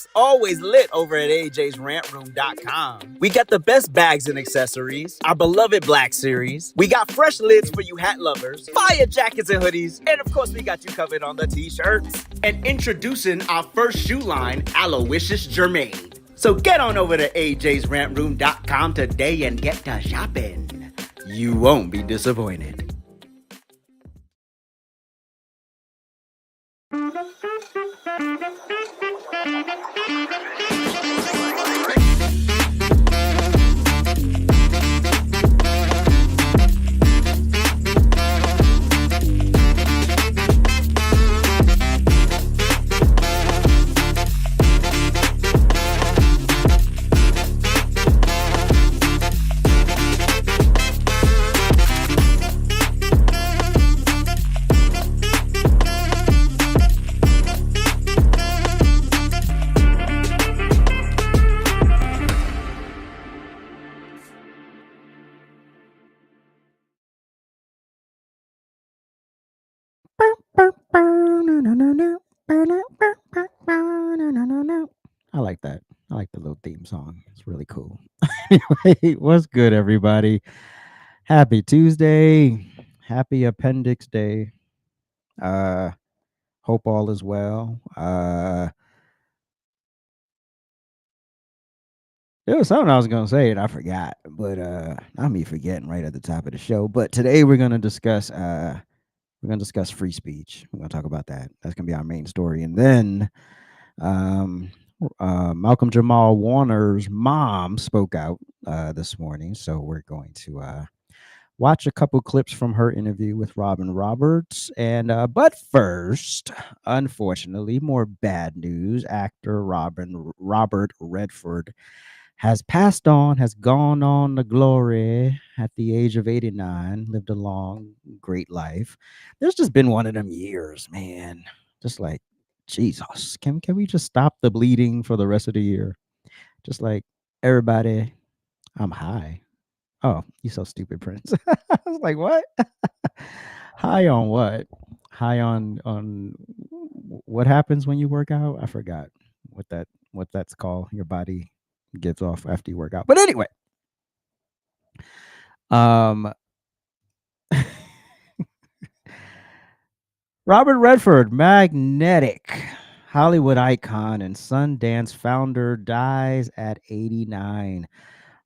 It's always lit over at AJsRANTroom.com. We got the best bags and accessories, our beloved Black Series. We got fresh lids for you hat lovers, fire jackets and hoodies, and of course we got you covered on the t-shirts. And introducing our first shoe line, Aloysius Germain. So get on over to AJsRANTroom.com today and get to shopping. You won't be disappointed. I like that. I like the little theme song. It's really cool. Anyway, what's good, everybody? Happy Tuesday. Happy Appendix Day. Hope all is well. There was something I was gonna say and I forgot, but not me forgetting right at the top of the show. But today we're gonna discuss free speech. We're gonna talk about that. That's gonna be our main story, and then Malcolm Jamal Warner's mom spoke out this morning, so we're going to watch a couple clips from her interview with Robin Roberts. And but first, unfortunately, more bad news. Actor Robert Redford has passed on, has gone on to glory at the age of 89, lived a long, great life. There's just been one of them years, man. Just like, Jesus, can we just stop the bleeding for the rest of the year? Just like, everybody, I'm high. Oh, you so stupid, Prince. I was like, what? High on what? High on what happens when you work out? I forgot what that's called. Your body gives off after you work out. But anyway, Robert Redford, magnetic Hollywood icon and Sundance founder, dies at 89.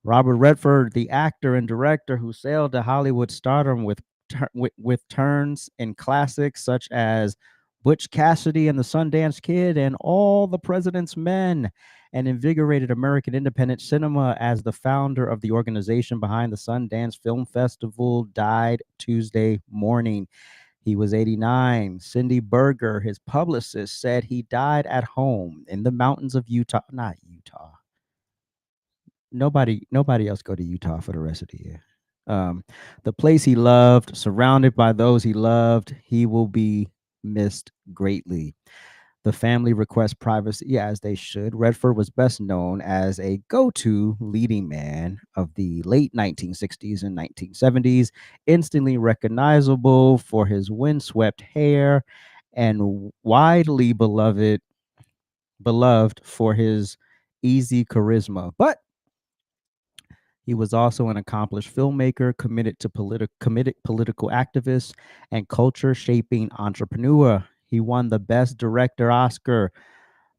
Robert Redford, the actor and director who sailed to Hollywood stardom with turns in classics such as Butch Cassidy and the Sundance Kid and All the President's Men, and invigorated American independent cinema as the founder of the organization behind the Sundance Film Festival, died Tuesday morning. He was 89. Cindy Berger, his publicist, said he died at home in the mountains of Utah. Not Utah. Nobody else go to Utah for the rest of the year. The place he loved, surrounded by those he loved, he will be missed greatly. The family requests privacy, as they should. Redford was best known as a go-to leading man of the late 1960s and 1970s, instantly recognizable for his windswept hair and widely beloved for his easy charisma. But he was also an accomplished filmmaker, committed political activist, and culture-shaping entrepreneur. He won the Best Director Oscar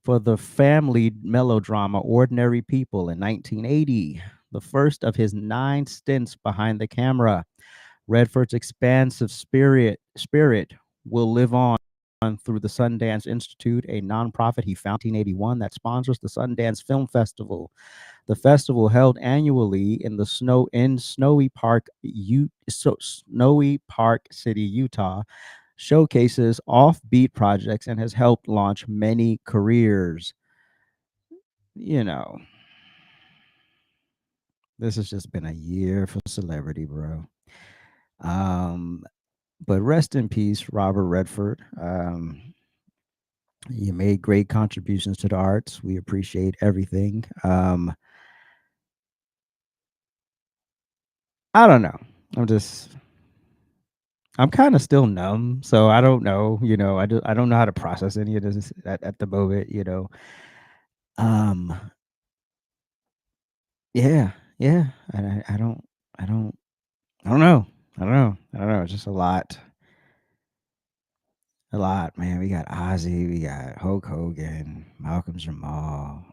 for the family melodrama Ordinary People in 1980, the first of his 9 stints behind the camera. Redford's expansive spirit will live on through the Sundance Institute, a nonprofit he founded in 1981 that sponsors the Sundance Film Festival. The festival, held annually in the Snowy Park City, Utah, showcases offbeat projects and has helped launch many careers. You know, this has just been a year for celebrity, bro. But rest in peace, Robert Redford. You made great contributions to the arts. We appreciate everything. I don't know. I'm kind of still numb, so I don't know. I don't know how to process any of this at the moment. Um, yeah, yeah. I don't, I don't, I don't know. I don't know. It's just a lot, man. We got Ozzy, we got Hulk Hogan, Malcolm Jamal,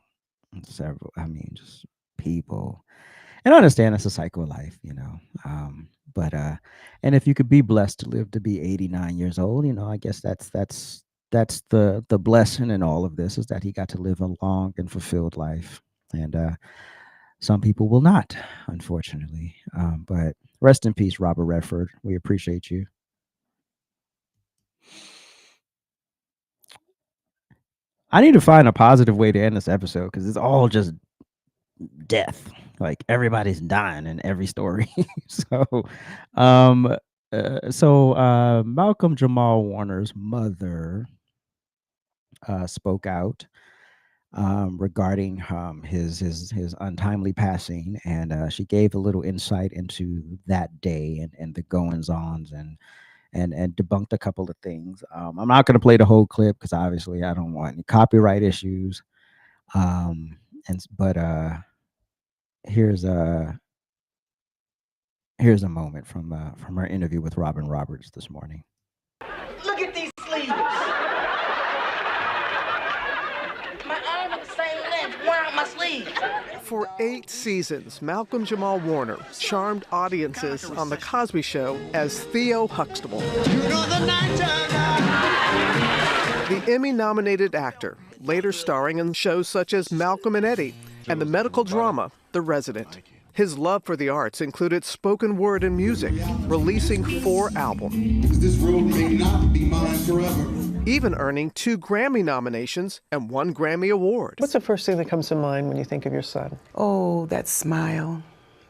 and several. I mean, just people. And I understand it's a cycle of life, you know. But and if you could be blessed to live to be 89 years old, you know, I guess that's the blessing in all of this, is that he got to live a long and fulfilled life. And some people will not, unfortunately. But rest in peace, Robert Redford. We appreciate you. I need to find a positive way to end this episode, because it's all just death. Like everybody's dying in every story. so, um, Malcolm Jamal Warner's mother spoke out regarding his untimely passing, and she gave a little insight into that day and the goings ons, and debunked a couple of things. I'm not going to play the whole clip because obviously I don't want any copyright issues. Um, but here's a here's a moment from our interview with Robin Roberts this morning. Look at these sleeves. My arms are the same length. Why aren't my sleeves? For 8 seasons, Malcolm Jamal Warner charmed audiences on The Cosby Show as Theo Huxtable. The Emmy-nominated actor, later starring in shows such as Malcolm and Eddie and the medical drama The Resident. His love for the arts included spoken word and music, releasing 4 albums. This road may not be mine forever. Even earning 2 Grammy nominations and 1 Grammy Award. What's the first thing that comes to mind when you think of your son? Oh, that smile,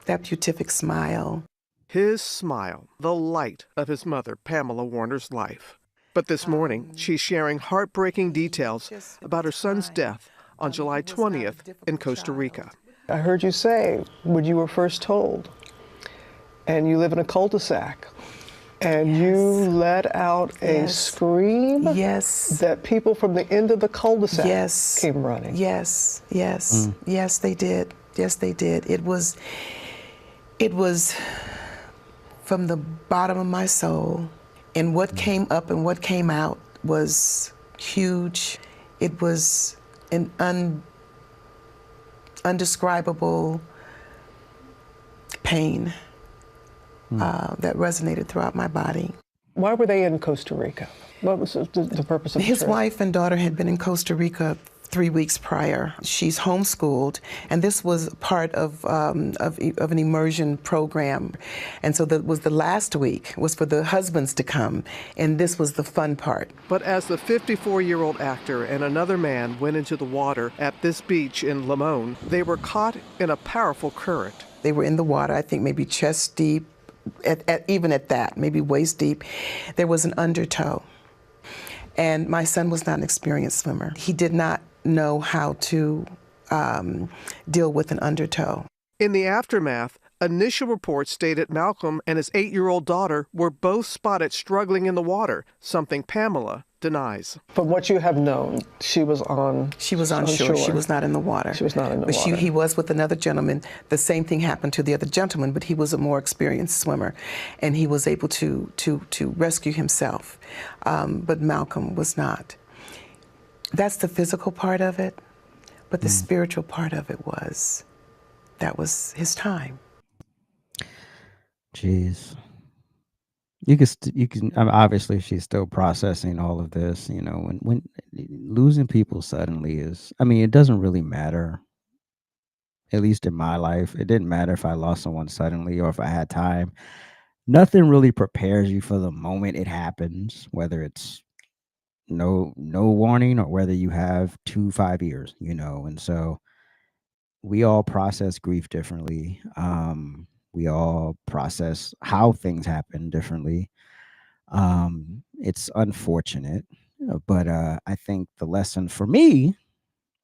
that beatific smile. His smile, the light of his mother, Pamela Warner's life. But this morning, she's sharing heartbreaking details about her son's death on July 20th in Costa Rica. I heard you say when you were first told, and you live in a cul-de-sac, and you let out a scream that people from the end of the cul-de-sac came running. Yes, they did. Yes, they did. It was from the bottom of my soul. And what came up and what came out was huge. It was an undescribable pain that resonated throughout my body. Why were they in Costa Rica? What was the purpose of the His trip? wife and daughter had been in Costa Rica 3 weeks prior. She's homeschooled, and this was part of an immersion program. And so that was the last week, was for the husbands to come, and this was the fun part. But as the 54-year-old actor and another man went into the water at this beach in Limon, they were caught in a powerful current. They were in the water, I think maybe chest deep, even at that, maybe waist deep. There was an undertow. And my son was not an experienced swimmer. He did not know how to deal with an undertow. In the aftermath, initial reports stated Malcolm and his 8-year-old daughter were both spotted struggling in the water, something Pamela denies. From what you have known, she was on shore. She was not in the water. She was not in the water. He was with another gentleman. The same thing happened to the other gentleman, but he was a more experienced swimmer, and he was able to rescue himself. But Malcolm was not. That's the physical part of it, but the spiritual part of it that was his time. Jeez. You can obviously she's still processing all of this, you know, when losing people suddenly is, I mean, it doesn't really matter. At least in my life, it didn't matter if I lost someone suddenly or if I had time. Nothing really prepares you for the moment it happens, whether it's no warning or whether you have 5 years, you know. And so we all process grief differently. We all process how things happen differently. It's unfortunate, but I think the lesson for me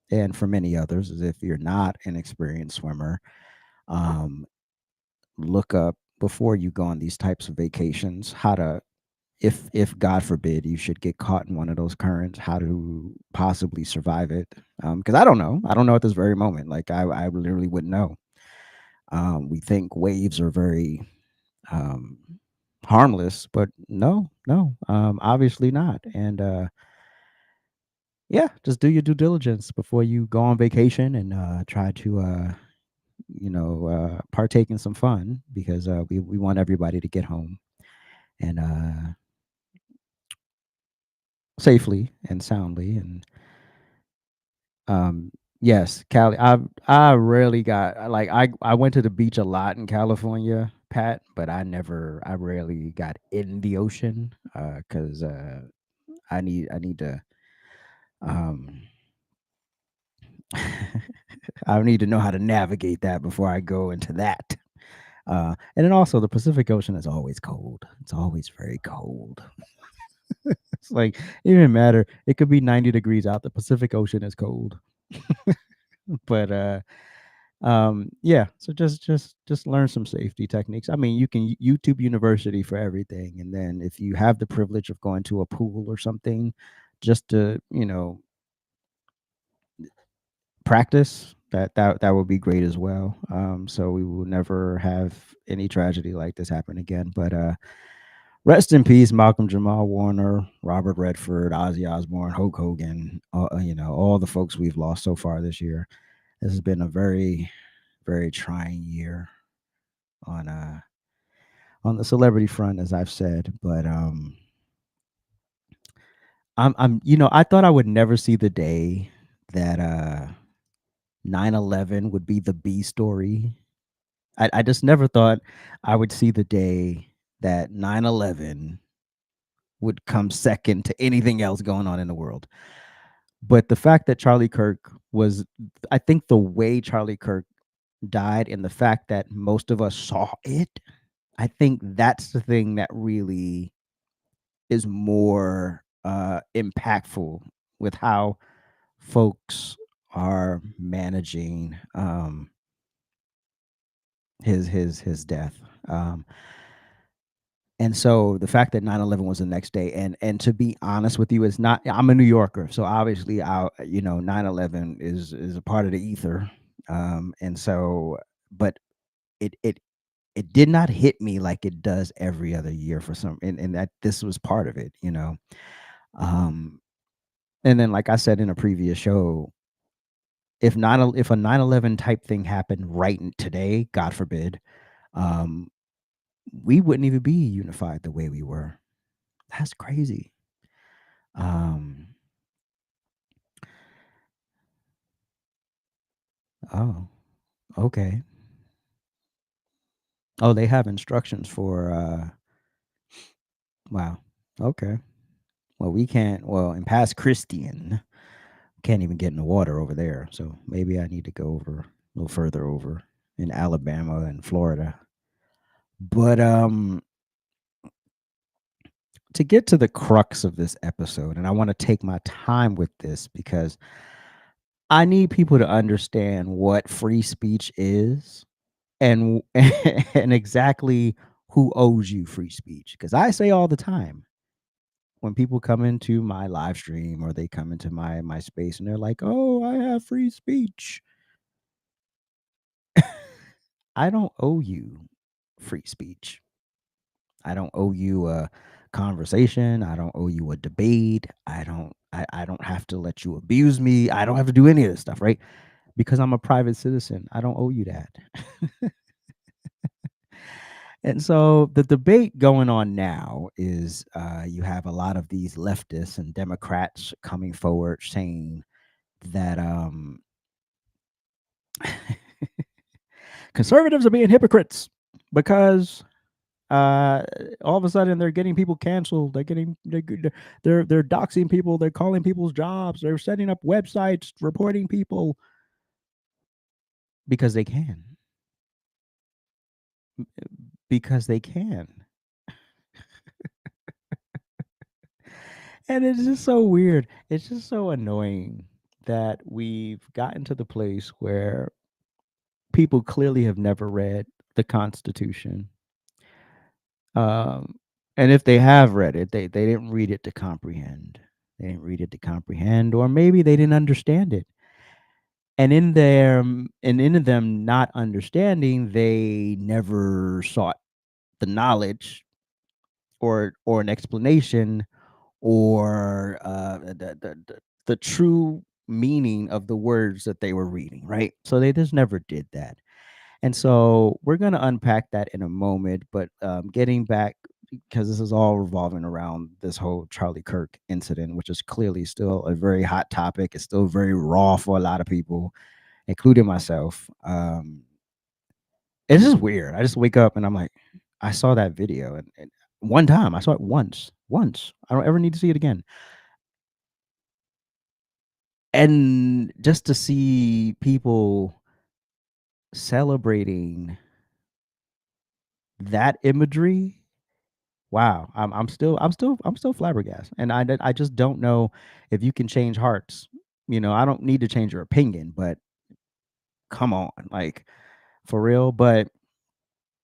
and for many others is, if you're not an experienced swimmer, look up before you go on these types of vacations how to if God forbid you should get caught in one of those currents, how to possibly survive it. Because I don't know. I don't know at this very moment. Like I literally wouldn't know. We think waves are very um, harmless, but no, obviously not. And yeah, just do your due diligence before you go on vacation and try to partake in some fun, because we want everybody to get home and safely and soundly. And yes, Cali, I rarely got like I went to the beach a lot in California, Pat, but I rarely got in the ocean cuz I need to um I need to know how to navigate that before I go into that. And then also the Pacific Ocean is always cold. It's always very cold. It's like it didn't matter. It could be 90 degrees out. The Pacific Ocean is cold. But yeah, so just learn some safety techniques. I mean, you can YouTube University for everything, and then if you have the privilege of going to a pool or something, just to practice, that would be great as well. So we will never have any tragedy like this happen again. But rest in peace, Malcolm Jamal Warner, Robert Redford, Ozzy Osbourne, Hulk Hogan, all the folks we've lost so far this year. This has been a very, very trying year on the celebrity front, as I've said. But I thought I would never see the day that 9/11 would be the B story. I just never thought I would see the day that 9/11 would come second to anything else going on in the world. But the fact that Charlie Kirk was, I think the way Charlie Kirk died and the fact that most of us saw it, I think that's the thing that really is more impactful with how folks are managing his death. And so the fact that 9/11 was the next day, and to be honest with you, it's not. I'm a New Yorker, so obviously, 9/11 is a part of the ether, and so, but it it did not hit me like it does every other year for some, and that this was part of it. Um, and then, like I said in a previous show, if a 9/11 type thing happened right today, God forbid, um, we wouldn't even be unified the way we were. That's crazy. Um, oh, okay. Oh, they have instructions for wow. Okay. Well, we can't, well, in past Christian, can't even get in the water over there. So maybe I need to go over a little further over in Alabama and Florida. But to get to the crux of this episode, and I want to take my time with this because I need people to understand what free speech is and and exactly who owes you free speech. Because I say all the time when people come into my live stream or they come into my space and they're like, "Oh, I have free speech." I don't owe you free speech. I don't owe you a conversation. I don't owe you a debate. I don't have to let you abuse me. I don't have to do any of this stuff, right? Because I'm a private citizen. I don't owe you that. And so the debate going on now is you have a lot of these leftists and Democrats coming forward saying that conservatives are being hypocrites because uh, all of a sudden they're getting people canceled. They're doxing people. They're calling people's jobs. They're setting up websites, reporting people because they can. Because they can. And it's just so weird. It's just so annoying that we've gotten to the place where people clearly have never read the Constitution. Um, And if they have read it, they didn't read it to comprehend. They didn't read it to comprehend, or maybe they didn't understand it. And in them not understanding, they never sought the knowledge or an explanation or the true meaning of the words that they were reading, right? So they just never did that. And so we're going to unpack that in a moment. But getting back, because this is all revolving around this whole Charlie Kirk incident, which is clearly still a very hot topic. It's still very raw for a lot of people, including myself. It's just weird. I just wake up and I'm like, I saw that video, and one time I saw it once. Once. I don't ever need to see it again. And just to see people celebrating that imagery, wow, I'm still flabbergasted, and I just don't know if you can change hearts. I don't need to change your opinion, but come on, like, for real. But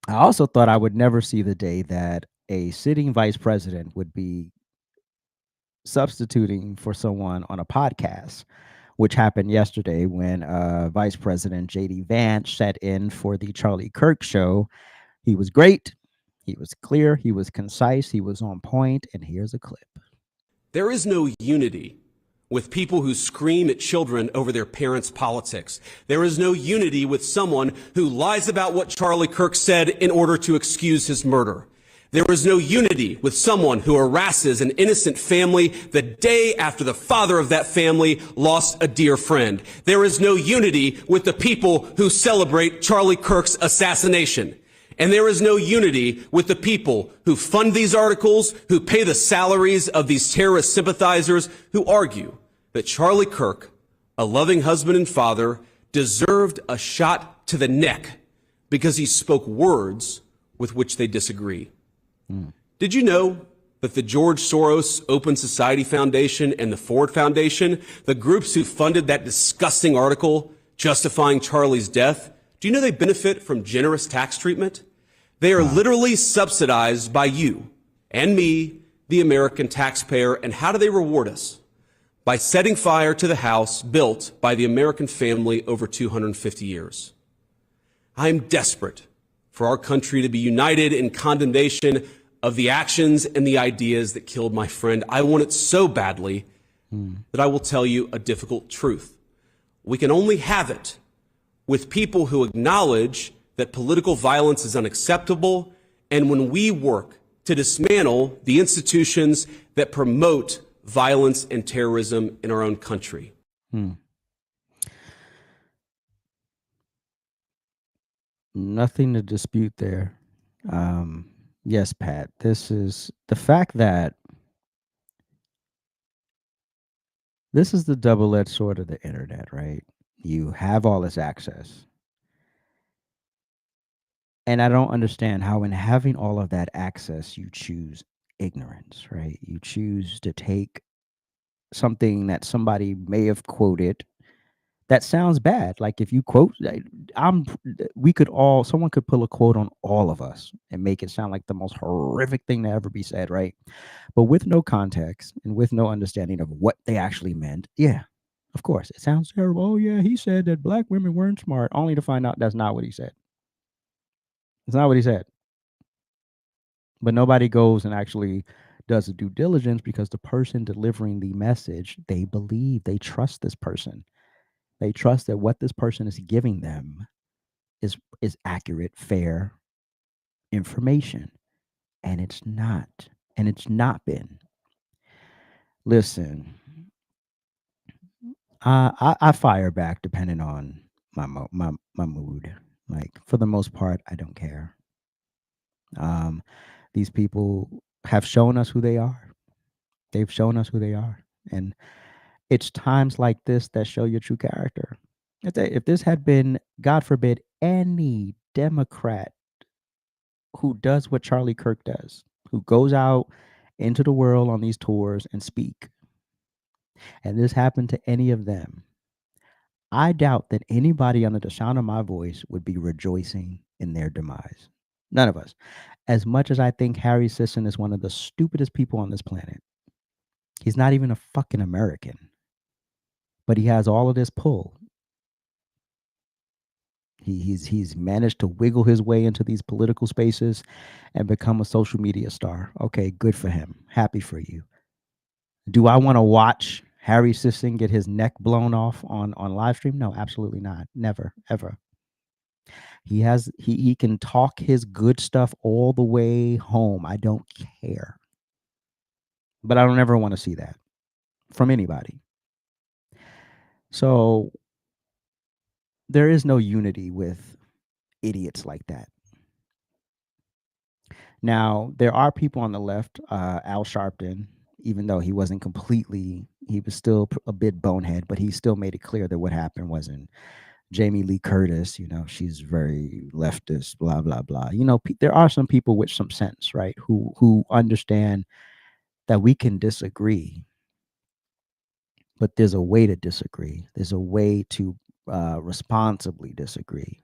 I also thought I would never see the day that a sitting vice president would be substituting for someone on a podcast, which happened yesterday when Vice President J.D. Vance sat in for the Charlie Kirk show. He was great. He was clear. He was concise. He was on point. And here's a clip. There is no unity with people who scream at children over their parents' politics. There is no unity with someone who lies about what Charlie Kirk said in order to excuse his murder. There is no unity with someone who harasses an innocent family the day after the father of that family lost a dear friend. There is no unity with the people who celebrate Charlie Kirk's assassination. And there is no unity with the people who fund these articles, who pay the salaries of these terrorist sympathizers, who argue that Charlie Kirk, a loving husband and father, deserved a shot to the neck because he spoke words with which they disagree. Did you know that the George Soros Open Society Foundation and the Ford Foundation, the groups who funded that disgusting article justifying Charlie's death, do you know they benefit from generous tax treatment? They are literally subsidized by you and me, the American taxpayer. And how do they reward us? By setting fire to the house built by the American family over 250 years. I am desperate for our country to be united in condemnation of the actions and the ideas that killed my friend. I want it so badly that I will tell you a difficult truth. We can only have it with people who acknowledge that political violence is unacceptable, and when we work to dismantle the institutions that promote violence and terrorism in our own country. Nothing to dispute there. Yes, Pat, this is the fact that this is the double-edged sword of the internet, right? You have all this access. And I don't understand how, in having all of that access, you choose ignorance, right? You choose to take something that somebody may have quoted that sounds bad. Like if you quote, someone could pull a quote on all of us and make it sound like the most horrific thing to ever be said, right? But with no context and with no understanding of what they actually meant, yeah, of course, it sounds terrible. Oh, yeah, he said that black women weren't smart, only to find out that's not what he said. It's not what he said. But nobody goes and actually does the due diligence because the person delivering the message, they believe, they trust this person. They trust that what this person is giving them is accurate, fair information. And it's not. And it's not been. Listen, I fire back depending on my mood. Like, for the most part, I don't care. These people have shown us who they are. They've shown us who they are. And it's times like this that show your true character. If this had been, God forbid, any Democrat who does what Charlie Kirk does, who goes out into the world on these tours and speak, and this happened to any of them, I doubt that anybody under the sound of my voice would be rejoicing in their demise. None of us. As much as I think Harry Sisson is one of the stupidest people on this planet, he's not even a fucking American. But he has all of this pull. He's managed to wiggle his way into these political spaces and become a social media star. Okay, good for him. Happy for you. Do I want to watch Harry Sisson get his neck blown off on live stream? No, absolutely not. Never, ever. He can talk his good stuff all the way home. I don't care. But I don't ever want to see that from anybody. So there is no unity with idiots like that. Now, there are people on the left, Al Sharpton, even though he wasn't completely, he was still a bit bonehead, but he still made it clear that what happened wasn't. Jamie Lee Curtis, she's very leftist, blah, blah, blah. There are some people with some sense, right, who understand that we can disagree, but there's a way to disagree. There's a way to responsibly disagree.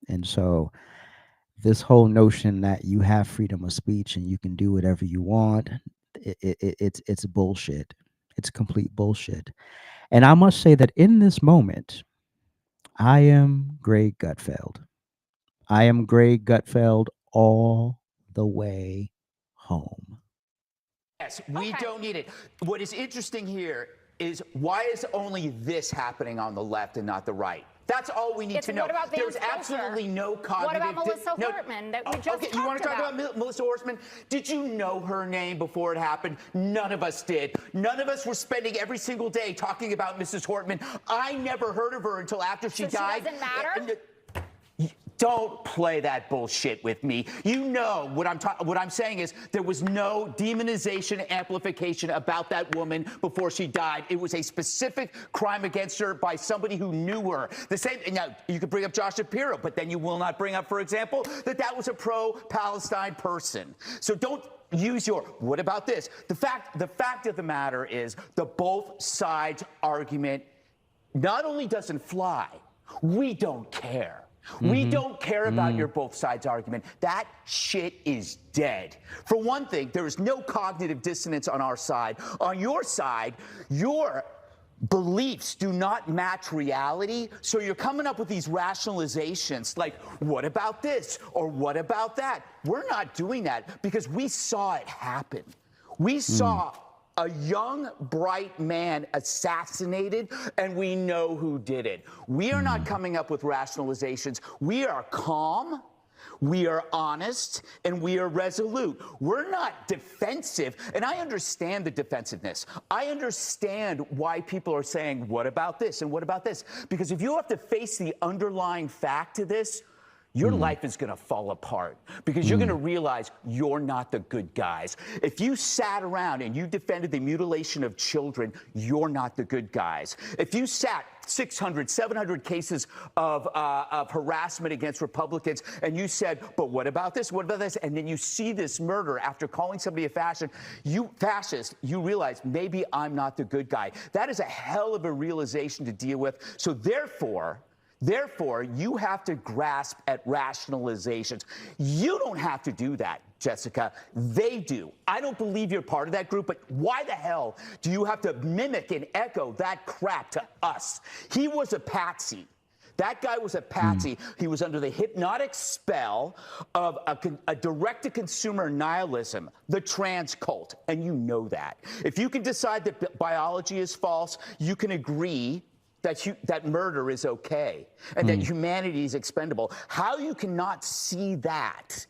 And so this whole notion that you have freedom of speech and you can do whatever you want, it's bullshit. It's complete bullshit. And I must say that in this moment, I am Greg Gutfeld. I am Greg Gutfeld all the way home. Yes, we don't need it. What is interesting here is why is only this happening on the left and not the right? That's all we need to know. There's absolutely no cognitive... What about Melissa Hortman that we just talked about? You want to talk about Melissa Hortman? Did you know her name before it happened? None of us did. None of us were spending every single day talking about Mrs. Hortman. I never heard of her until after she died. She doesn't matter? Don't play that bullshit with me. You know what I'm saying is there was no demonization, amplification about that woman before she died. It was a specific crime against her by somebody who knew her. The same. Now you could bring up Josh Shapiro, but then you will not bring up, for example, that was a pro-Palestine person. So don't use your. What about this? The fact of the matter is the both sides argument not only doesn't fly, we don't care. We don't care about your both sides argument. That shit is dead. For one thing, there is no cognitive dissonance on our side. On your side, your beliefs do not match reality, so you're coming up with these rationalizations like, what about this or what about that? We're not doing that because we saw it happen. We saw a young, bright man assassinated, and we know who did it. We are not coming up with rationalizations. We are calm, we are honest, and we are resolute. We're not defensive, and I understand the defensiveness. I understand why people are saying, what about this and what about this? Because if you have to face the underlying fact to this, your life is going to fall apart because you're going to realize you're not the good guys. If you sat around and you defended the mutilation of children, you're not the good guys. If you sat 600, 700 cases of harassment against Republicans and you said, but what about this? What about this? And then you see this murder after calling somebody a fascist, you realize maybe I'm not the good guy. That is a hell of a realization to deal with. So therefore, you have to grasp at rationalizations. You don't have to do that, Jessica. They do. I don't believe you're part of that group, but why the hell do you have to mimic and echo that crap to us? He was a patsy. That guy was a patsy. He was under the hypnotic spell of a direct-to-consumer nihilism, the trans cult, and you know that. If you can decide that biology is false, you can agree that murder is okay and that humanity is expendable. How you cannot see that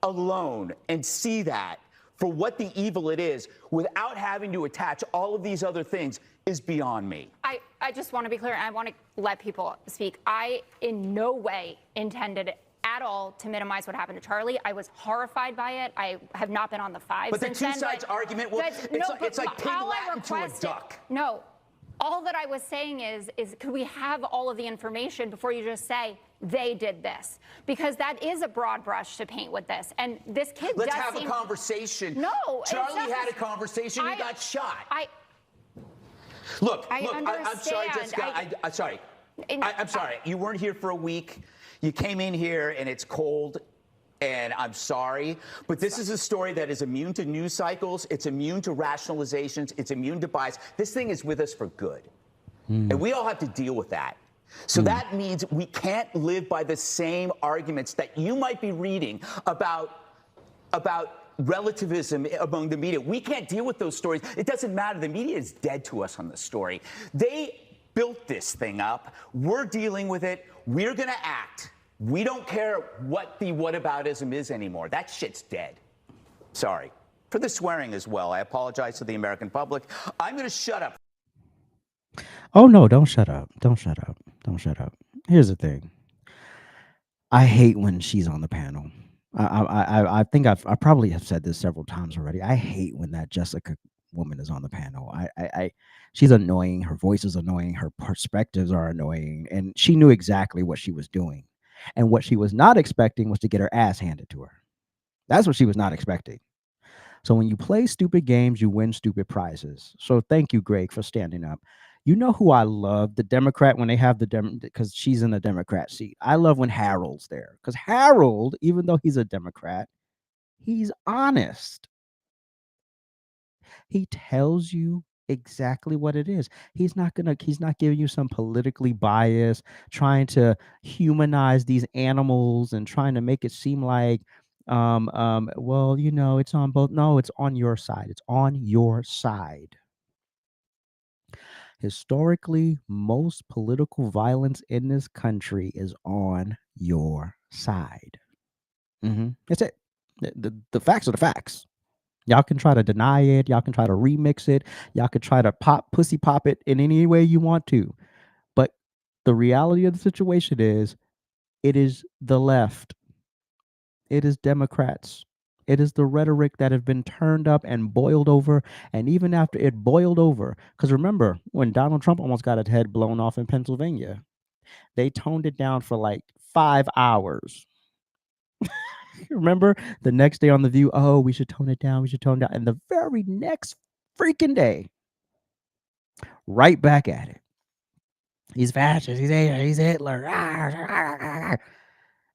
alone and see that for what the evil it is without having to attach all of these other things is beyond me. I just want to be clear, and I want to let people speak. I in no way intended at all to minimize what happened to Charlie. I was horrified by it. I have not been on the five but since the two sides argument, it's like pig Latin to a duck. No. All that I was saying is could we have all of the information before you just say they did this? Because that is a broad brush to paint with this. And this kid Let's have a conversation. No. Charlie had a conversation. He got shot. Look, I'm sorry, Jessica. I'm sorry. I'm sorry. You weren't here for a week. You came in here and it's cold. And I'm sorry, but this is a story that is immune to news cycles. It's immune to rationalizations. It's immune to bias. This thing is with us for good. And we all have to deal with that. So that means we can't live by the same arguments that you might be reading about relativism among the media. We can't deal with those stories. It doesn't matter. The media is dead to us on this story. They built this thing up. We're dealing with it. We're going to act. We don't care what the whataboutism is anymore. That shit's dead. Sorry. For the swearing as well. I apologize to the American public. I'm going to shut up. Oh no, don't shut up. Don't shut up. Don't shut up. Here's the thing. I hate when she's on the panel. I think I probably have said this several times already. I hate when that Jessica woman is on the panel. She's annoying. Her voice is annoying. Her perspectives are annoying. And she knew exactly what she was doing. And what she was not expecting was to get her ass handed to her. That's what she was not expecting. So when you play stupid games, you win stupid prizes. So thank you, Greg, for standing up. You know who I love? The Democrat, when they have because she's in the Democrat seat. I love when Harold's there. Because Harold, even though he's a Democrat, he's honest. He tells you exactly what it is. He's not giving you some politically biased, trying to humanize these animals and trying to make it seem like well, you know, it's on both. No, it's on your side. It's on your side. Historically, most political violence in this country is on your side. That's it. The facts are the facts. Y'all can try to deny it. Y'all can try to remix it. Y'all can try to pussy pop it in any way you want to. But the reality of the situation is it is the left. It is Democrats. It is the rhetoric that have been turned up and boiled over. And even after it boiled over, because remember when Donald Trump almost got his head blown off in Pennsylvania, they toned it down for like 5 hours. Remember the next day on The View, oh, we should tone it down. We should tone it down. And the very next freaking day, right back at it. He's fascist. He's Hitler.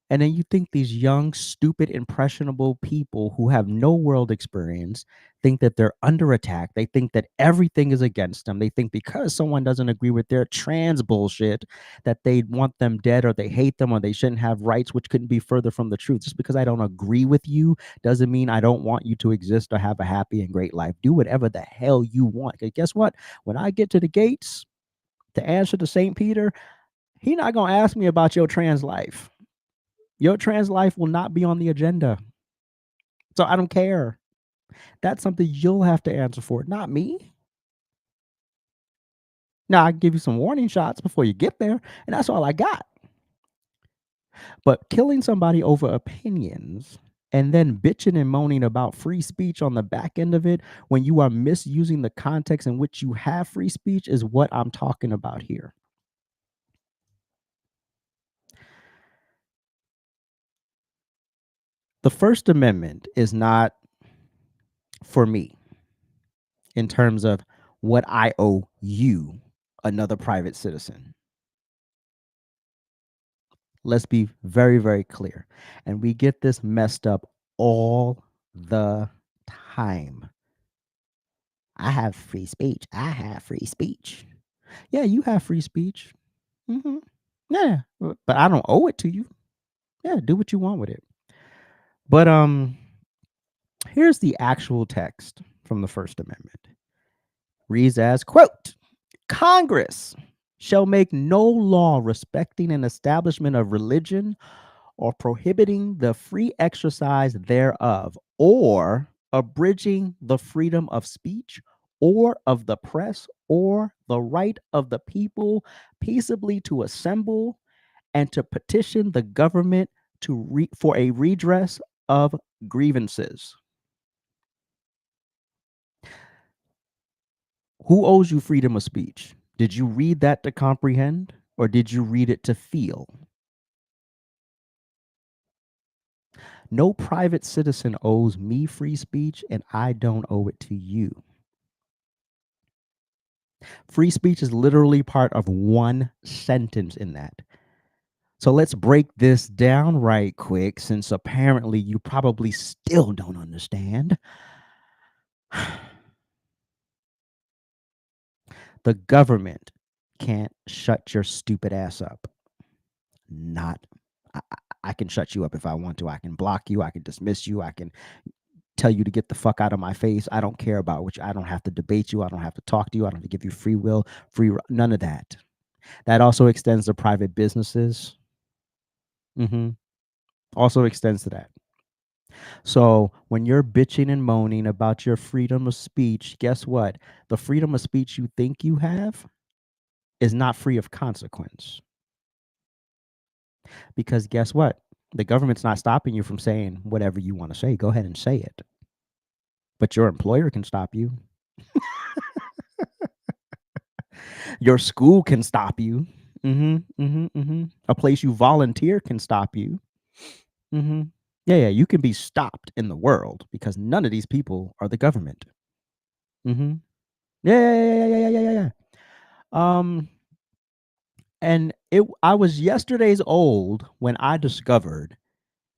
And then you think these young, stupid, impressionable people who have no world experience think that they're under attack. They think that everything is against them. They think because someone doesn't agree with their trans bullshit that they want them dead or they hate them or they shouldn't have rights, which couldn't be further from the truth. Just because I don't agree with you doesn't mean I don't want you to exist or have a happy and great life. Do whatever the hell you want. Because guess what? When I get to the gates to answer to St. Peter, he's not going to ask me about your trans life. Your trans life will not be on the agenda. So I don't care. That's something you'll have to answer for, not me. Now, I can give you some warning shots before you get there, and that's all I got. But killing somebody over opinions and then bitching and moaning about free speech on the back end of it when you are misusing the context in which you have free speech is what I'm talking about here. The First Amendment is not for me in terms of what I owe you, another private citizen. Let's be very, very clear. And we get this messed up all the time. I have free speech. I have free speech. Yeah, you have free speech. Yeah, but I don't owe it to you. Yeah, do what you want with it. But here's the actual text from the First Amendment. Reads as, quote, Congress shall make no law respecting an establishment of religion or prohibiting the free exercise thereof, or abridging the freedom of speech or of the press or the right of the people peaceably to assemble and to petition the government for a redress of grievances. Who owes you freedom of speech? Did you read that to comprehend, or did you read it to feel? No private citizen owes me free speech, and I don't owe it to you. Free speech is literally part of one sentence in that. So let's break this down right quick, since apparently you probably still don't understand. The government can't shut your stupid ass up. Not, I can shut you up if I want to. I can block you. I can dismiss you. I can tell you to get the fuck out of my face. I don't care about which. I don't have to debate you. I don't have to talk to you. I don't have to give you free will, none of that. That also extends to private businesses. Also extends to that. So when you're bitching and moaning about your freedom of speech, guess what? The freedom of speech you think you have is not free of consequence. Because guess what? The government's not stopping you from saying whatever you want to say. Go ahead and say it. But your employer can stop you. Your school can stop you. A place you volunteer can stop you. Yeah, you can be stopped in the world because none of these people are the government. Yeah. And I was yesterday's old when I discovered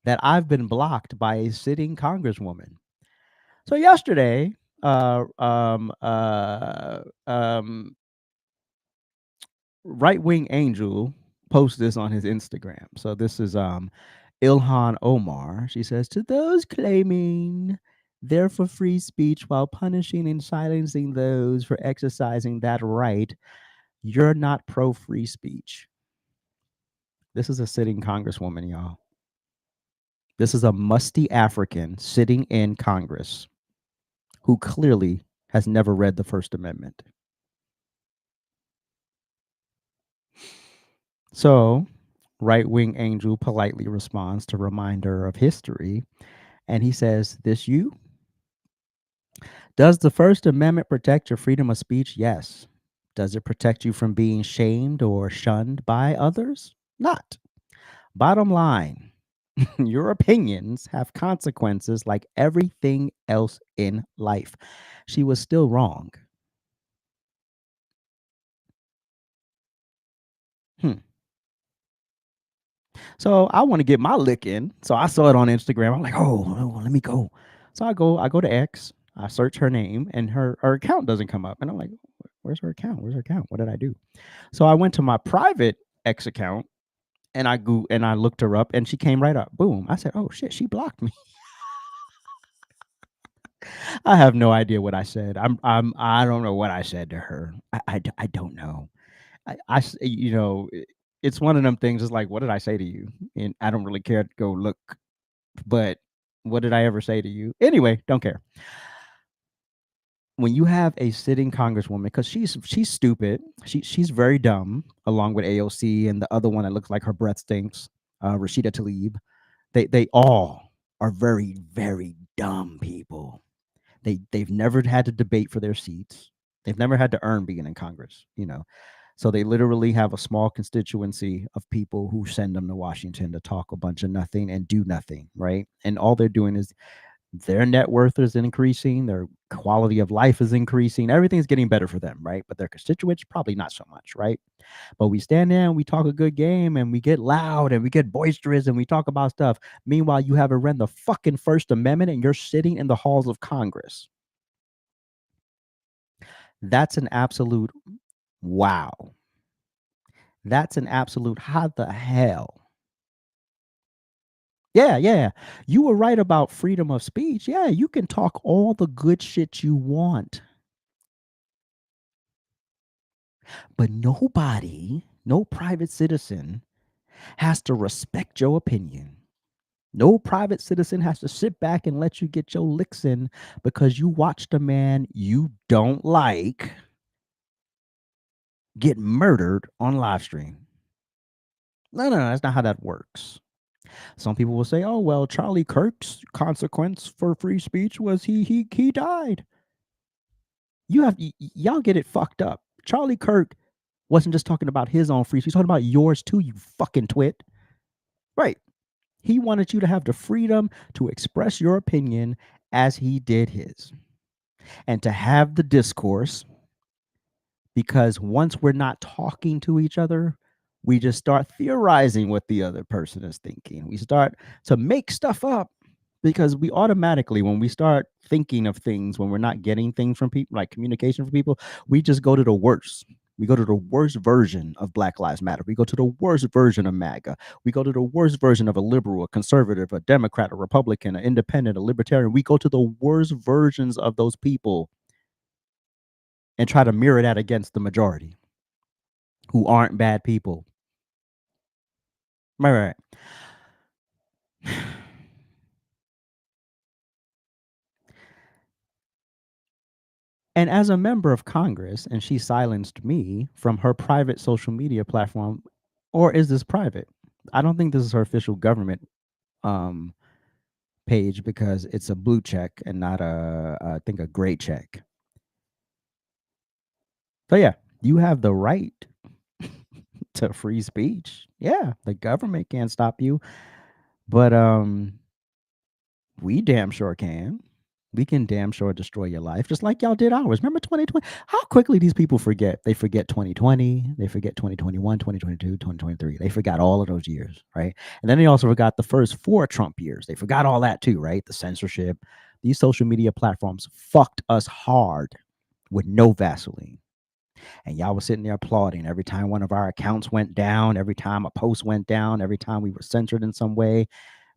that I've been blocked by a sitting congresswoman. So yesterday, right-wing angel posted this on his Instagram. So this is Ilhan Omar. She says, to those claiming they're for free speech while punishing and silencing those for exercising that right, you're not pro-free speech. This is a sitting congresswoman, y'all. This is a musty African sitting in Congress who clearly has never read the First Amendment. So, right-wing angel politely responds to reminder of history, and he says, this you? Does the First Amendment protect your freedom of speech? Yes. Does it protect you from being shamed or shunned by others? Not. Bottom line, your opinions have consequences like everything else in life. She was still wrong. So I want to get my lick in. So I saw it on Instagram. I'm like, oh, let me go. So I go to X. I search her name, and her account doesn't come up. And I'm like, where's her account? Where's her account? What did I do? So I went to my private X account, and I looked her up, and she came right up. Boom. I said, oh shit, she blocked me. I have no idea what I said. I don't know what I said to her. I don't know. It's one of them things. It's like, what did I say to you? And I don't really care to go look, but what did I ever say to you? Anyway, don't care. When you have a sitting congresswoman, because she's stupid, she's very dumb, along with AOC and the other one that looks like her breath stinks, Rashida Tlaib. They all are very, very dumb people. They've never had to debate for their seats. They've never had to earn being in Congress, So they literally have a small constituency of people who send them to Washington to talk a bunch of nothing and do nothing, right? And all they're doing is their net worth is increasing, their quality of life is increasing, everything's getting better for them, right? But their constituents, probably not so much, right? But we stand there and we talk a good game and we get loud and we get boisterous and we talk about stuff. Meanwhile, you haven't read the fucking First Amendment and you're sitting in the halls of Congress. That's an absolute wow. That's an absolute how the hell. Yeah. You were right about freedom of speech. Yeah, you can talk all the good shit you want. But nobody, no private citizen has to respect your opinion. No private citizen has to sit back and let you get your licks in because you watched a man you don't like get murdered on live stream. No, that's not how that works. Some people will say, oh, well, Charlie Kirk's consequence for free speech was he died. Y'all get it fucked up. Charlie Kirk wasn't just talking about his own free speech. He's talking about yours too, you fucking twit. Right. He wanted you to have the freedom to express your opinion as he did his. And to have the discourse, because once we're not talking to each other, We just start theorizing what the other person is thinking. We start to make stuff up because we automatically, when we start thinking of things, when we're not getting things from people, like communication from people, we just go to the worst. We go to the worst version of Black Lives Matter. We go to the worst version of MAGA. We go to the worst version of a liberal, a conservative, a Democrat, a Republican, an independent, a libertarian. We go to the worst versions of those people and try to mirror that against the majority who aren't bad people. Right. And as a member of Congress, and she silenced me from her private social media platform, or is this private? I don't think this is her official government page because it's a blue check and not I think a gray check. So yeah, you have the right to free speech. Yeah, the government can't stop you, but we damn sure can. We can damn sure destroy your life, just like y'all did ours. Remember 2020? How quickly these people forget. They forget 2020, they forget 2021, 2022, 2023. They forgot all of those years, right? And then they also forgot the first 4 Trump years. They forgot all that too, right? The censorship. These social media platforms fucked us hard with no Vaseline. And y'all was sitting there applauding every time one of our accounts went down, every time a post went down, every time we were censored in some way.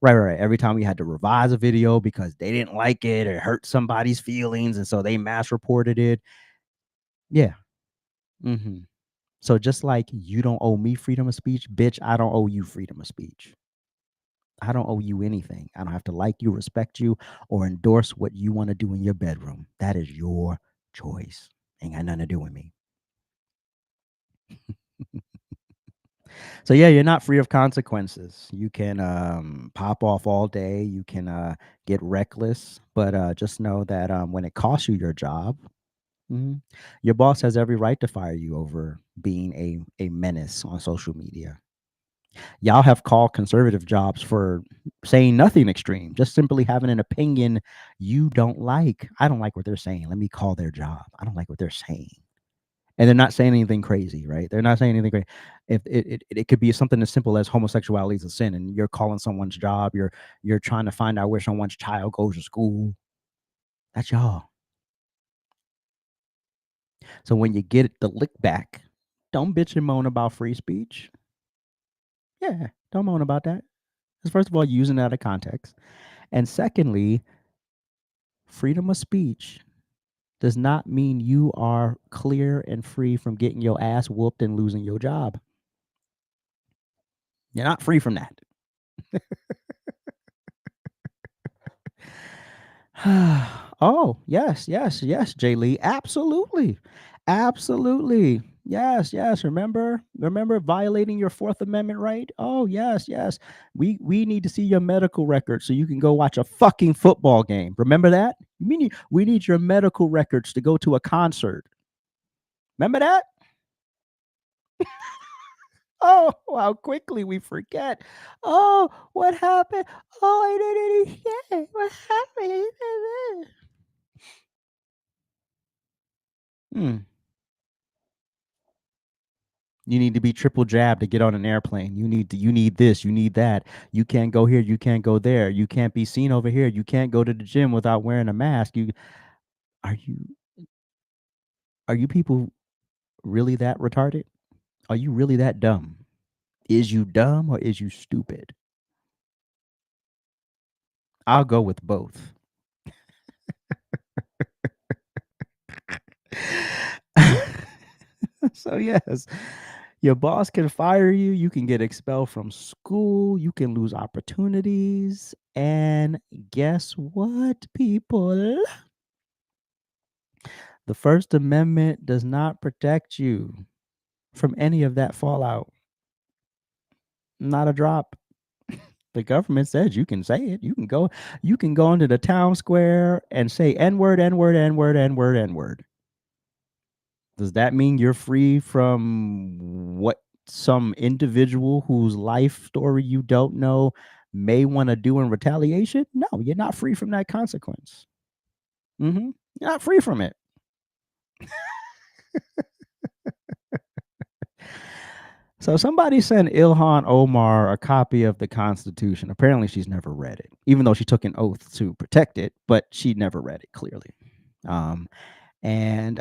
Right. Every time we had to revise a video because they didn't like it or hurt somebody's feelings, and so they mass reported it. Yeah. So just like you don't owe me freedom of speech, bitch, I don't owe you freedom of speech. I don't owe you anything. I don't have to like you, respect you, or endorse what you want to do in your bedroom. That is your choice. Ain't got nothing to do with me. So yeah, you're not free of consequences. You can pop off all day. You can get reckless, but just know that when it costs you your job, your boss has every right to fire you over being a menace on social media. Y'all have called conservative jobs for saying nothing extreme, just simply having an opinion you don't like. I don't like what they're saying. Let me call their job. I don't like what they're saying. And they're not saying anything crazy, right? They're not saying anything crazy. If it could be something as simple as homosexuality is a sin, and you're calling someone's job, you're trying to find out where someone's child goes to school. That's y'all. So when you get the lick back, don't bitch and moan about free speech. Yeah, don't moan about that. Because first of all, you're using it out of context. And secondly, freedom of speech does not mean you are clear and free from getting your ass whooped and losing your job. You're not free from that. Oh, yes, Jay Lee. Absolutely. Absolutely. Yes. Remember violating your Fourth Amendment right? Oh, yes. We need to see your medical records so you can go watch a fucking football game. Remember that? We need your medical records to go to a concert. Remember that? Oh, how quickly we forget. Oh, what happened? Oh, I didn't understand. What happened? You need to be triple jabbed to get on an airplane. You need this, you need that. You can't go here, you can't go there. You can't be seen over here. You can't go to the gym without wearing a mask. Are you people really that retarded? Are you really that dumb? Is you dumb or is you stupid? I'll go with both. So yes, your boss can fire you, you can get expelled from school, you can lose opportunities, and guess what, people? The First Amendment does not protect you from any of that fallout. Not a drop. The government says you can say it. You can go into the town square and say N-word, N-word, N-word, N-word, N-word. Does that mean you're free from what some individual whose life story you don't know may want to do in retaliation? No, you're not free from that consequence. You're not free from it. So somebody sent Ilhan Omar a copy of the Constitution. Apparently, she's never read it, even though she took an oath to protect it, but she never read it clearly. And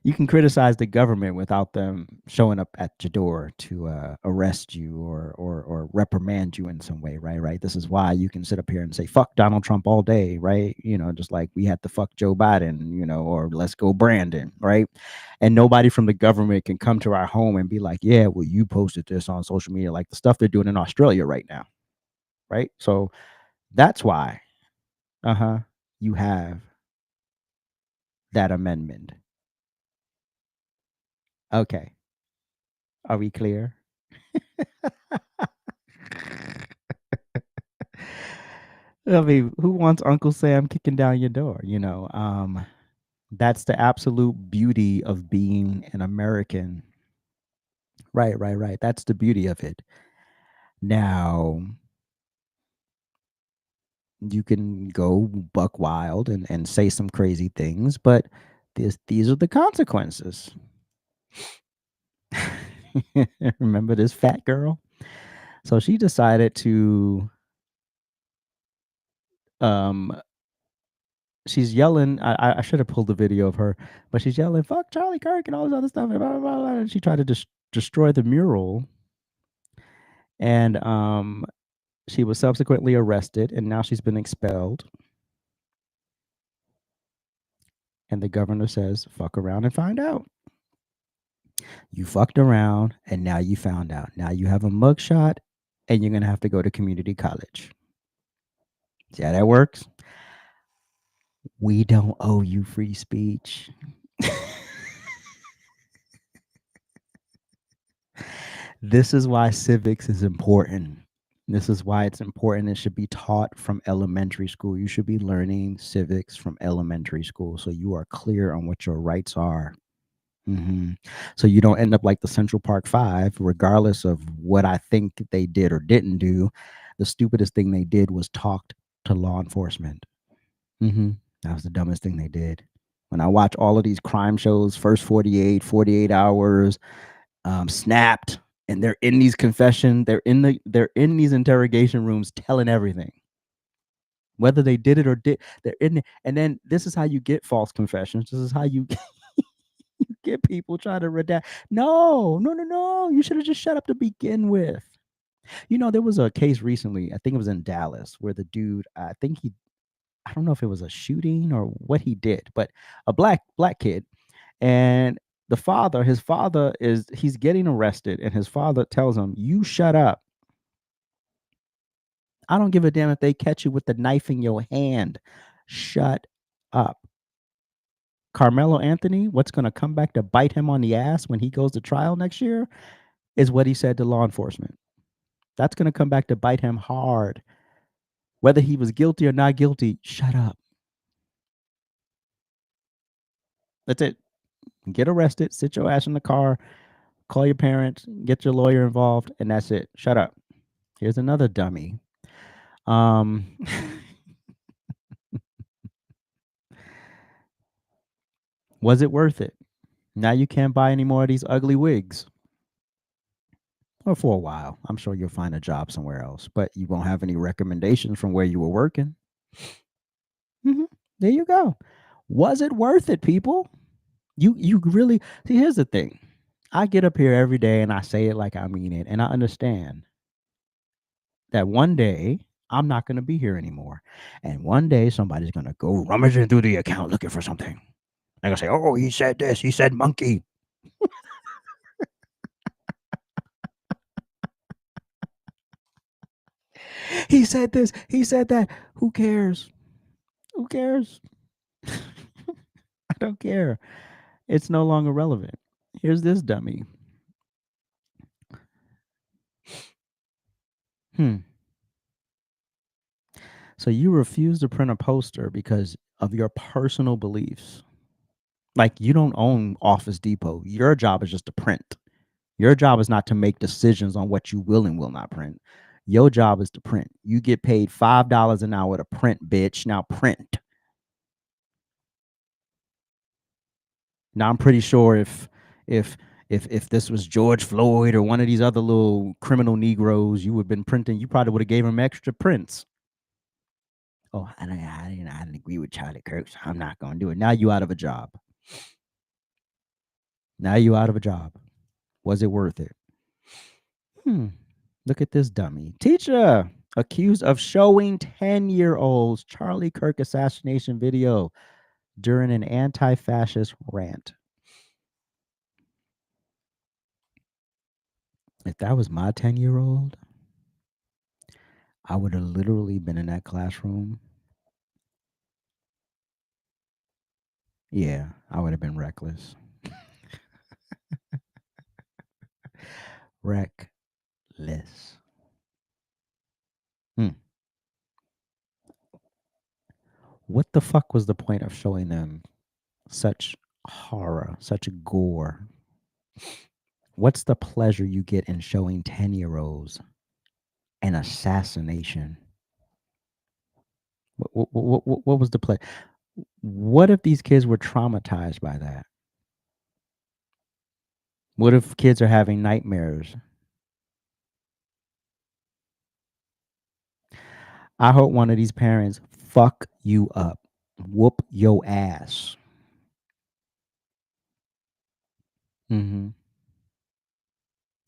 you can criticize the government without them showing up at your door to arrest you or reprimand you in some way, right? This is why you can sit up here and say fuck Donald Trump all day, right? Just like we had to fuck Joe Biden, or let's go Brandon, right? And nobody from the government can come to our home and be like, yeah, well, you posted this on social media, like the stuff they're doing in Australia right now, right? So that's why you have that amendment. Okay, are we clear? I mean, who wants Uncle Sam kicking down your door? That's the absolute beauty of being an American. Right. That's the beauty of it. Now, you can go buck wild and say some crazy things, but these are the consequences. Remember this fat girl? So she decided to she's yelling. I should have pulled the video of her, but she's yelling, "Fuck Charlie Kirk" and all this other stuff. And blah, blah, blah, blah. And she tried to destroy the mural, and she was subsequently arrested, and now she's been expelled. And the governor says, "Fuck around and find out." You fucked around, and now you found out. Now you have a mugshot, and you're gonna have to go to community college. See how that works? We don't owe you free speech. This is why civics is important. This is why it's important. It should be taught from elementary school. You should be learning civics from elementary school so you are clear on what your rights are. So you don't end up like the Central Park Five, regardless of what I think they did or didn't do. The stupidest thing they did was talk to law enforcement. That was the dumbest thing they did. When I watch all of these crime shows, first 48 hours, Snapped, and they're in these they're in these interrogation rooms telling everything. Whether they did it or they're in, and then this is how you get false confessions. This is how you get people trying to redact. No. You should have just shut up to begin with. There was a case recently, I think it was in Dallas, where the dude, I don't know if it was a shooting or what he did, but a black kid, and his father he's getting arrested, and his father tells him, "You shut up. I don't give a damn if they catch you with the knife in your hand. Shut up." Carmelo Anthony, what's going to come back to bite him on the ass when he goes to trial next year is what he said to law enforcement. That's going to come back to bite him hard. Whether he was guilty or not guilty, shut up. That's it. Get arrested, sit your ass in the car, call your parents, get your lawyer involved, and that's it. Shut up. Here's another dummy. Was it worth it? Now you can't buy any more of these ugly wigs. Or for a while. I'm sure you'll find a job somewhere else, but you won't have any recommendations from where you were working. There you go. Was it worth it, people? You really see, here's the thing. I get up here every day and I say it like I mean it, and I understand that one day I'm not going to be here anymore. And one day somebody's going to go rummaging through the account looking for something. They're going to say, "Oh, he said this. He said monkey." He said this. He said that. Who cares? Who cares? I don't care. It's no longer relevant. Here's this dummy. So you refuse to print a poster because of your personal beliefs. Like, you don't own Office Depot. Your job is just to print. Your job is not to make decisions on what you will and will not print. Your job is to print. You get paid $5 an hour to print, bitch. Now print. Now I'm pretty sure if if this was George Floyd or one of these other little criminal Negroes, you would have been printing. You probably would have gave him extra prints. Oh, I didn't agree with Charlie Kirk, so I'm not going to do it. Now you out of a job. Now you out of a job. Was it worth it? Look at this dummy. Teacher accused of showing 10-year-olds Charlie Kirk assassination video during an anti-fascist rant. If that was my 10-year-old, I would have literally been in that classroom. Yeah, I would have been reckless. Reckless. What the fuck was the point of showing them such horror, such gore? What's the pleasure you get in showing 10-year-olds an assassination? What was the play? What if these kids were traumatized by that? What if kids are having nightmares? I hope one of these parents fuck you up, whoop your ass.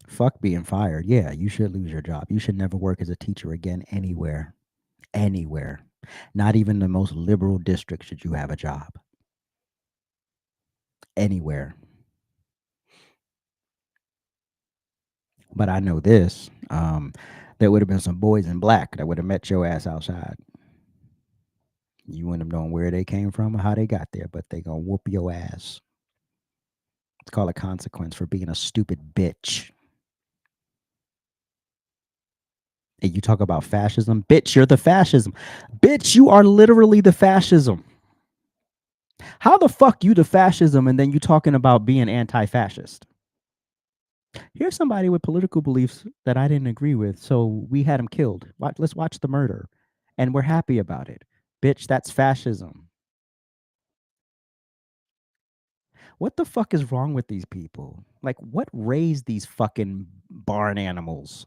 Fuck being fired. Yeah, you should lose your job. You should never work as a teacher again anywhere. Anywhere. Not even the most liberal district should you have a job. Anywhere. But I know this. There would have been some boys in black that would have met your ass outside. You wouldn't have known where they came from or how they got there, but they gonna whoop your ass. It's called a consequence for being a stupid bitch. And you talk about fascism. Bitch, you're the fascism. Bitch, you are literally the fascism. How the fuck you the fascism and then you talking about being anti-fascist? Here's somebody with political beliefs that I didn't agree with, so we had him killed. Let's watch the murder, and we're happy about it. Bitch, that's fascism. What the fuck is wrong with these people? Like, what raised these fucking barn animals?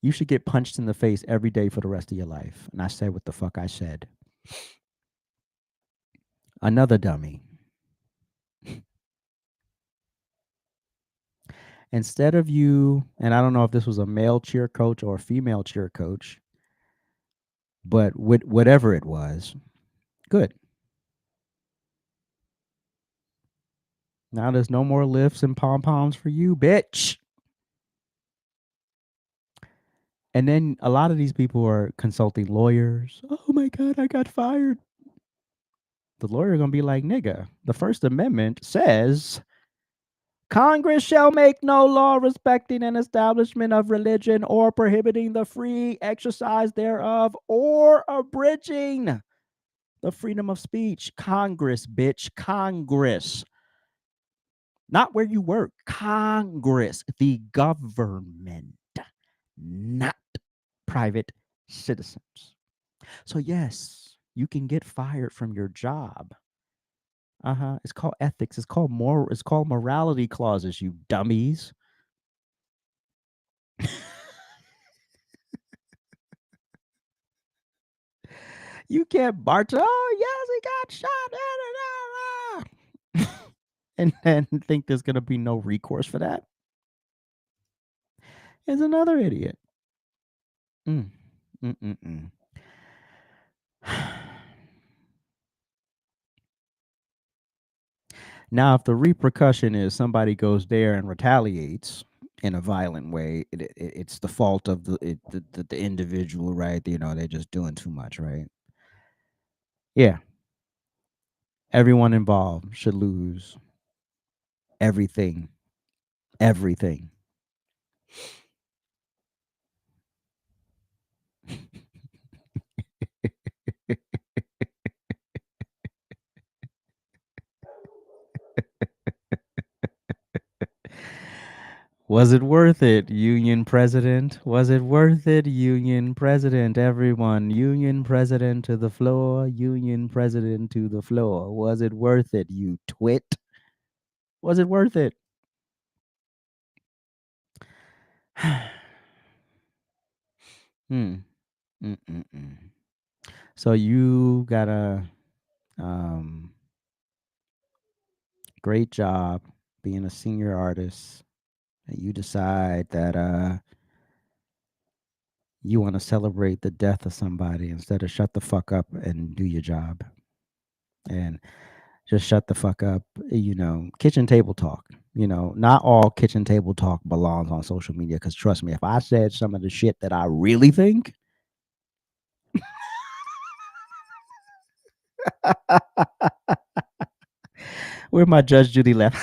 You should get punched in the face every day for the rest of your life. And I said what the fuck I said. Another dummy. Instead of you, and I don't know if this was a male cheer coach or a female cheer coach, but with whatever it was, good. Now there's no more lifts and pom-poms for you, bitch. And then a lot of these people are consulting lawyers. Oh my God, I got fired. The lawyer gonna be like, nigga, the First Amendment says Congress shall make no law respecting an establishment of religion or prohibiting the free exercise thereof or abridging the freedom of speech. Congress, bitch, Congress. Not where you work. Congress, the government, not private citizens. So yes, you can get fired from your job. It's called ethics. It's called moral. It's called morality clauses, you dummies. You can't barge. Oh yes, he got shot. And then think there's gonna be no recourse for that. Is another idiot. Now, if the repercussion is somebody goes there and retaliates in a violent way, it's the fault of the individual, right? You know, they're just doing too much, right? Yeah. Everyone involved should lose everything. Everything. Was it worth it, Union President? Was it worth it, Union President? Everyone, Union President to the floor, Union President to the floor. Was it worth it, you twit? Was it worth it? So you got a great job being a senior artist, and you decide that you want to celebrate the death of somebody instead of shut the fuck up and do your job. And just shut the fuck up, kitchen table talk. Not all kitchen table talk belongs on social media, because trust me, if I said some of the shit that I really think, where my Judge Judy left.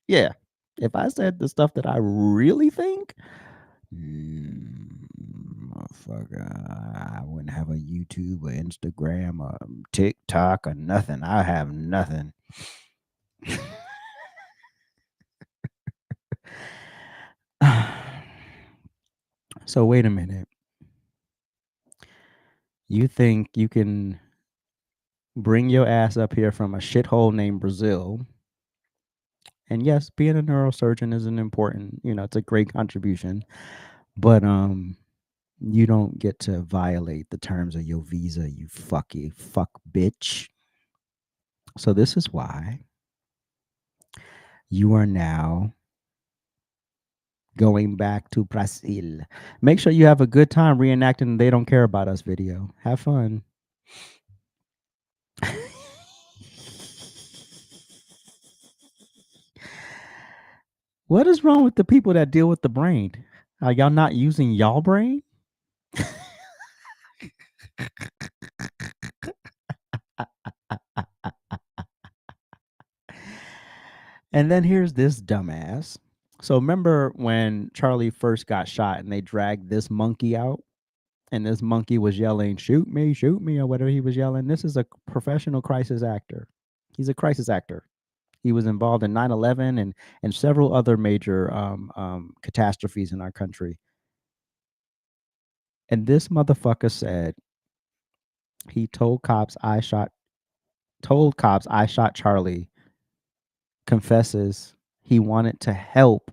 Yeah. If I said the stuff that I really think, motherfucker, I wouldn't have a YouTube or Instagram or TikTok or nothing. I have nothing. So wait a minute. You think you can bring your ass up here from a shithole named Brazil? And yes, being a neurosurgeon is an important, it's a great contribution. But you don't get to violate the terms of your visa, you fuck bitch. So this is why you are now going back to Brazil. Make sure you have a good time reenacting the They Don't Care About Us video. Have fun. What is wrong with the people that deal with the brain? Are y'all not using y'all brain? And then here's this dumbass. So remember when Charlie first got shot and they dragged this monkey out, and this monkey was yelling, shoot me, or whatever he was yelling? This is a professional crisis actor. He's a crisis actor. He was involved in 9/11 and several other major catastrophes in our country. And this motherfucker said he told cops I shot Charlie, confesses he wanted to help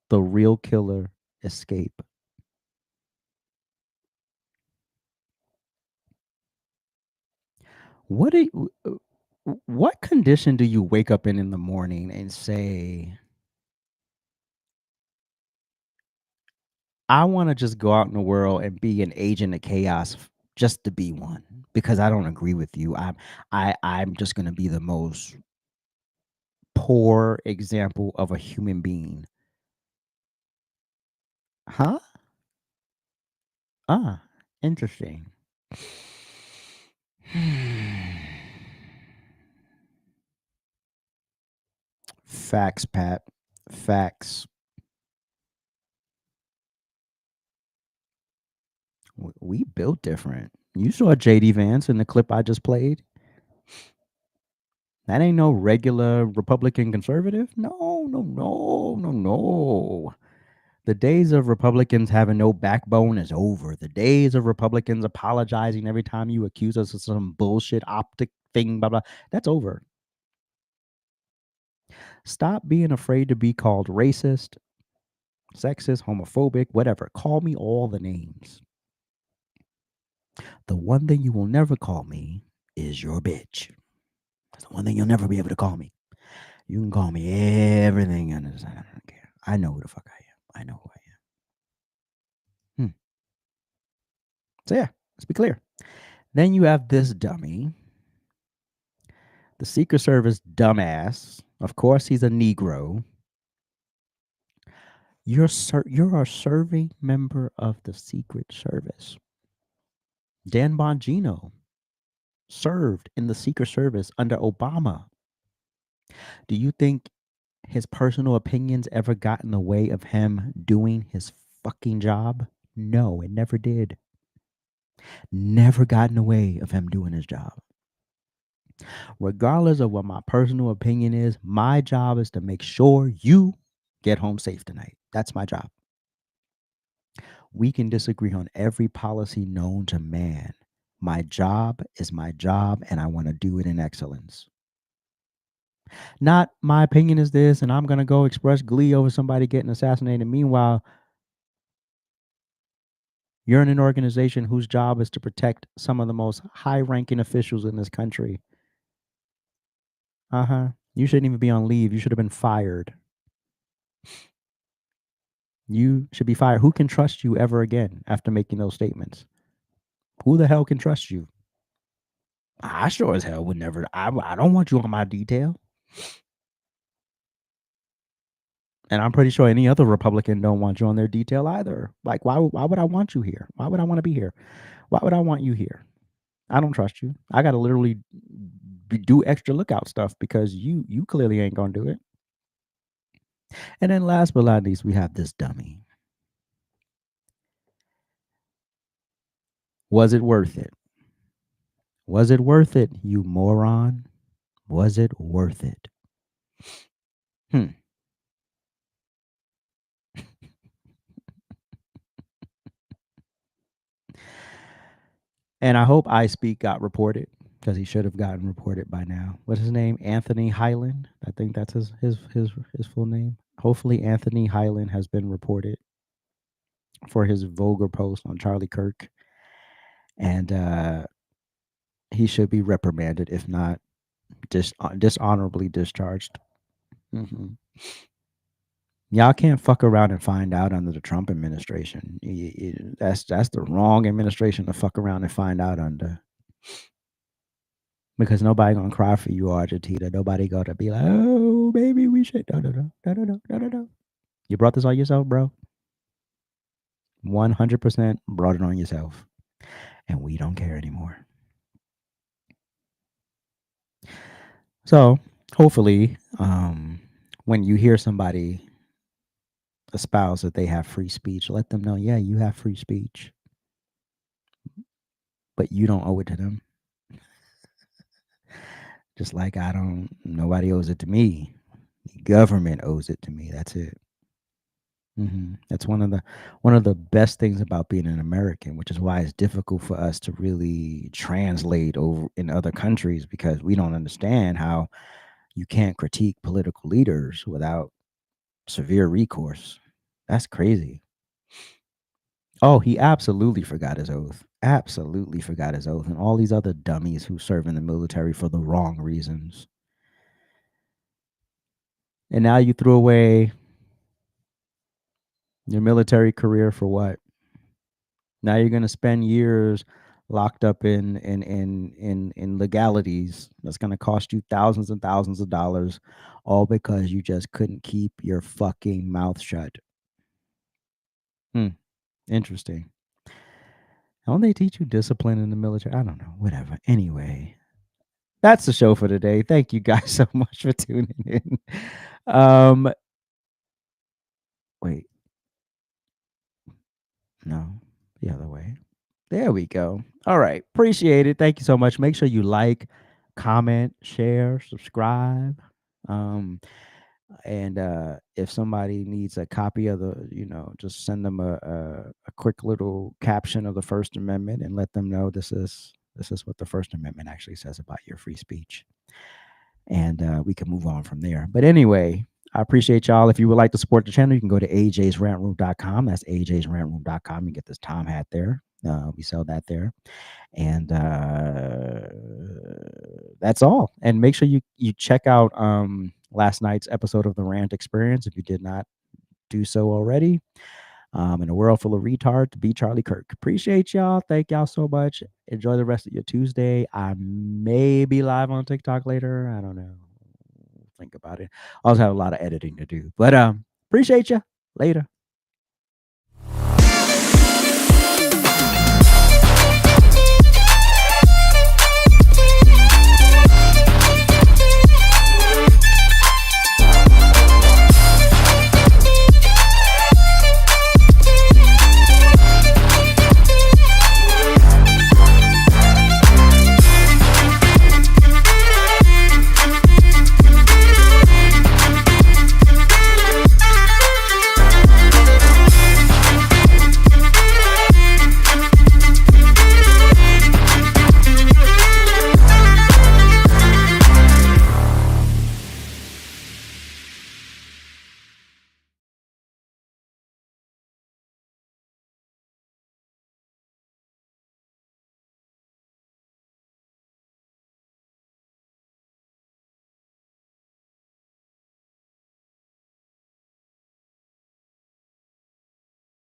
the real killer escape. What condition do you wake up in the morning and say, I want to just go out in the world and be an agent of chaos just to be one, because I don't agree with you. I'm just going to be the most poor example of a human being. Huh? Interesting. Facts, Pat. Facts. We built different. You saw JD Vance in the clip I just played. That ain't no regular Republican conservative. No. The days of Republicans having no backbone is over. The days of Republicans apologizing every time you accuse us of some bullshit optic thing, blah, blah, that's over. Stop being afraid to be called racist, sexist, homophobic, whatever. Call me all the names. The one thing you will never call me is your bitch. That's the one thing you'll never be able to call me. You can call me everything under the sun. I don't care. I know who the fuck I am. I know who I am. So yeah, let's be clear. Then you have this dummy, the Secret Service dumbass. Of course, he's a Negro. You're a serving member of the Secret Service. Dan Bongino served in the Secret Service under Obama. Do you think his personal opinions ever got in the way of him doing his fucking job? No, it never did. Never got in the way of him doing his job. Regardless of what my personal opinion is, my job is to make sure you get home safe tonight. That's my job. We can disagree on every policy known to man. My job is my job, and I want to do it in excellence. Not my opinion is this, and I'm going to go express glee over somebody getting assassinated. Meanwhile, you're in an organization whose job is to protect some of the most high-ranking officials in this country. You shouldn't even be on leave. You should have been fired. You should be fired. Who can trust you ever again after making those statements? Who the hell can trust you? I sure as hell would never. I don't want you on my detail. And I'm pretty sure any other Republican don't want you on their detail either. Like, why would I want you here? Why would I want to be here? Why would I want you here? I don't trust you. I got to literally do extra lookout stuff because you clearly ain't going to do it. And then last but not least, we have this dummy. Was it worth it? Was it worth it, you moron? Was it worth it? And I hope I Speak got reported because he should have gotten reported by now. What's his name? Anthony Highland. I think that's his full name. Hopefully Anthony Highland has been reported for his vulgar post on Charlie Kirk. And he should be reprimanded, if not dishonorably discharged. Y'all can't fuck around and find out under the Trump administration. That's the wrong administration to fuck around and find out under. Because nobody gonna cry for you, Argentina. Nobody gonna be like, oh, baby, we should. No. You brought this on yourself, bro. 100% brought it on yourself. And we don't care anymore. So, hopefully, when you hear somebody espouse that they have free speech, let them know, yeah, you have free speech. But you don't owe it to them. Just like nobody owes it to me. The government owes it to me. That's it. That's one of the best things about being an American, which is why it's difficult for us to really translate over in other countries, because we don't understand how you can't critique political leaders without severe recourse. That's crazy. Oh, he absolutely forgot his oath. Absolutely forgot his oath. And all these other dummies who serve in the military for the wrong reasons. And now you threw away your military career for what? Now you're going to spend years locked up in legalities that's going to cost you thousands and thousands of dollars, all because you just couldn't keep your fucking mouth shut. Interesting. Don't they teach you discipline in the military? I don't know. Whatever. Anyway, that's the show for today. Thank you guys so much for tuning in. Wait. No, the other way. There we go. All right. Appreciate it. Thank you so much. Make sure you like, comment, share, subscribe. And if somebody needs a copy of just send them a quick little caption of the First Amendment and let them know this is what the First Amendment actually says about your free speech. And we can move on from there. But anyway, I appreciate y'all. If you would like to support the channel, you can go to AJsRANTroom.com. That's AJsRANTroom.com. You get this Tom hat there. We sell that there. And that's all. And make sure you check out last night's episode of the Rant Experience if you did not do so already. In a world full of retards, be Charlie Kirk. Appreciate y'all. Thank y'all so much. Enjoy the rest of your Tuesday. I may be live on TikTok later. I don't know. Think about it. I also have a lot of editing to do. But appreciate you. Later.